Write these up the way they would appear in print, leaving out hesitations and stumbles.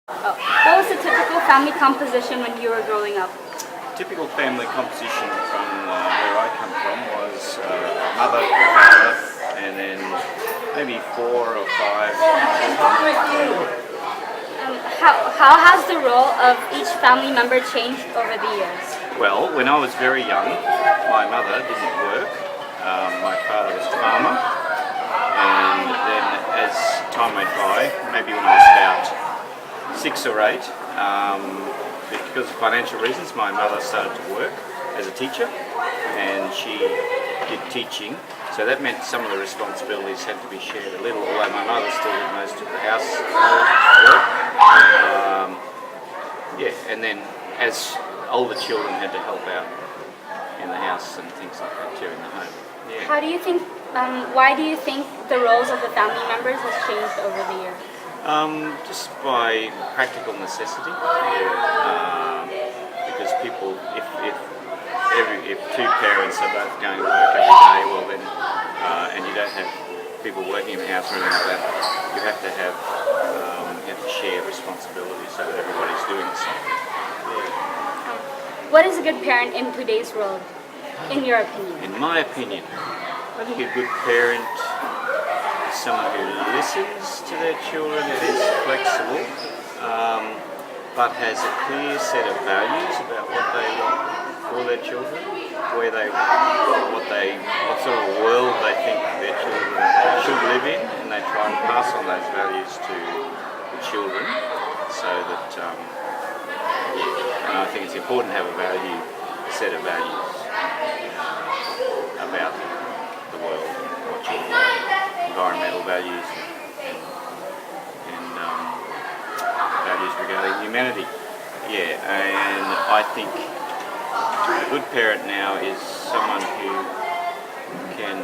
Oh. What was the typical family composition when you were growing up? Typical family composition from where I come from was mother, father, and then maybe 4 or 5 children. How has the role of each family member changed over the years? Well, when I was very young, my mother didn't work. My father was a farmer, and then as time went by, maybe when I was about 6 or 8, because of financial reasons, my mother started to work as a teacher, and she did teaching. So that meant some of the responsibilities had to be shared a little, although my mother still did most of the household work. And then as older children had to help out in the house and things like that too in the home. Yeah. Why do you think the roles of the family members has changed over the years? Just by practical necessity. Because people, if 2 parents are both going to work every day, well then, and you don't have people working in the house or anything like that, you have to have share responsibility so that everybody's doing something. Yeah. What is a good parent in today's world, in your opinion? In my opinion, I think a good parent is someone who listens to their children, that is flexible, but has a clear set of values about what they want for their children, what sort of world they think their children should live in, and they try and pass on those values to the children, so that, and I think it's important to have a set of values about the world, what children like, environmental values, and values regarding humanity. Yeah, and I think a good parent now is someone who can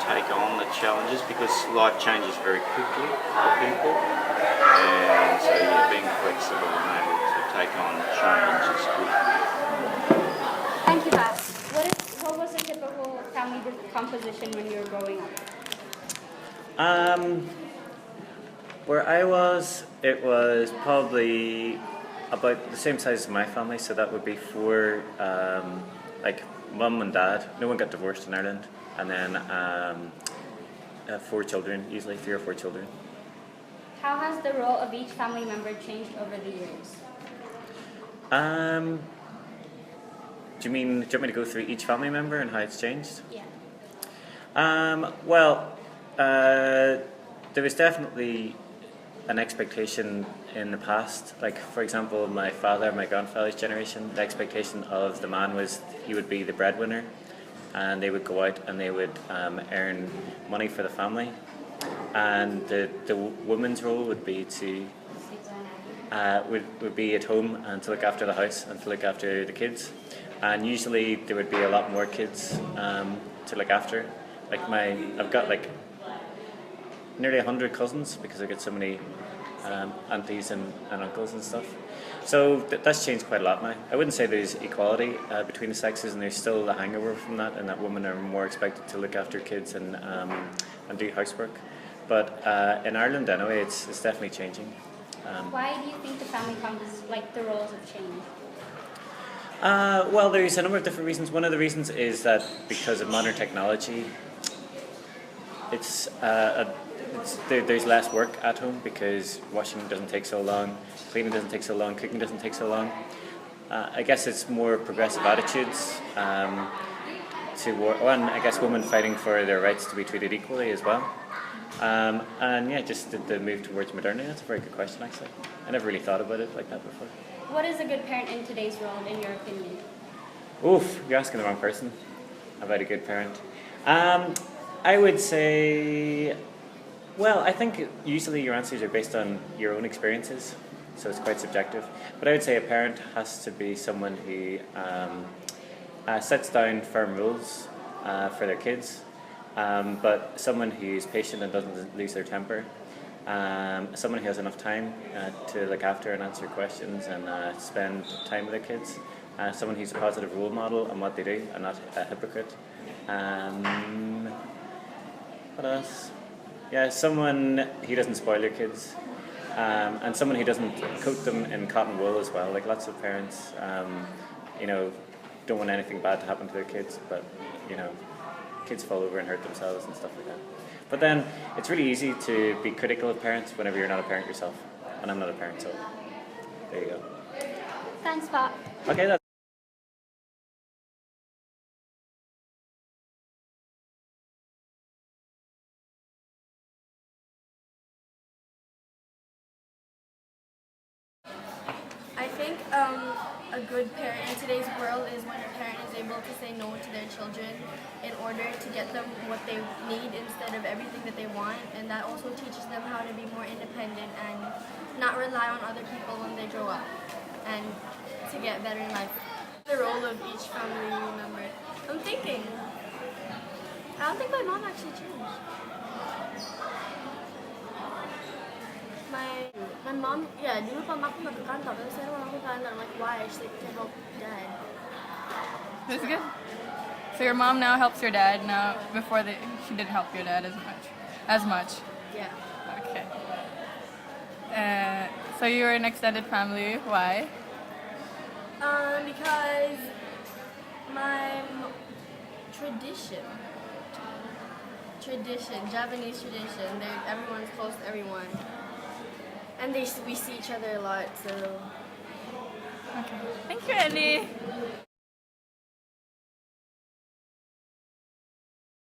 take on the challenges, because life changes very quickly for people, and so being flexible and able to take on change is good. Thank you, Pat. What was a typical family composition when you were growing up? Where I was, it was probably about the same size as my family, so that would be 4, like mum and dad. No one got divorced in Ireland, and then 4 children, usually 3 or 4 children. How has the role of each family member changed over the years? Do you want me to go through each family member and how it's changed? Yeah. There was definitely an expectation in the past. Like, for example, my grandfather's generation, the expectation of the man was he would be the breadwinner, and they would go out and they would earn money for the family. And the woman's role would be to would be at home and to look after the house and to look after the kids. And usually there would be a lot more kids to look after. Like I've got like nearly 100 cousins, because I get so many aunties and uncles and stuff. So that's changed quite a lot now. I wouldn't say there's equality between the sexes, and there's still a hangover from that, and that women are more expected to look after kids and do housework. But in Ireland, anyway, it's definitely changing. Why do you think the family the roles have changed? Well, there's a number of different reasons. One of the reasons is that because of modern technology, there's less work at home, because washing doesn't take so long, cleaning doesn't take so long, cooking doesn't take so long. I guess it's more progressive attitudes and I guess women fighting for their rights to be treated equally as well. And yeah, just the move towards modernity. That's a very good question, actually. I never really thought about it like that before. What is a good parent in today's world, in your opinion? Oof, you're asking the wrong person about a good parent. I would say, well, I think usually your answers are based on your own experiences, so it's quite subjective. But I would say a parent has to be someone who sets down firm rules for their kids, but someone who's patient and doesn't lose their temper. Someone who has enough time to look after and answer questions and spend time with their kids. Someone who's a positive role model on what they do and not a hypocrite. What else? Yeah, someone who doesn't spoil their kids. and someone who doesn't coat them in cotton wool as well. Like lots of parents, you know, don't want anything bad to happen to their kids, but you know, kids fall over and hurt themselves and stuff like that. But then it's really easy to be critical of parents whenever you're not a parent yourself, and I'm not a parent, so there you go. Thanks, Pat. Okay, that's I think a good parent in today's world is when a parent is able to say no to their children in order to get them what they need instead of everything that they want, and that also teaches them how to be more independent and not rely on other people when they grow up and to get better in life. The role of each family member. I'm thinking. I don't think my mom actually changed. My mom, yeah, dulu pa aku nagkakantor, pero sekarang wala akong kantor. I'm like, why? She's like, about dad. That's good. So your mom now helps your dad now. Before she didn't help your dad as much. As much. Yeah. Okay. So you're an extended family. Why? Because my tradition, Japanese tradition. Everyone's close to everyone, and we see each other a lot. So. Okay. Thank you, Ellie.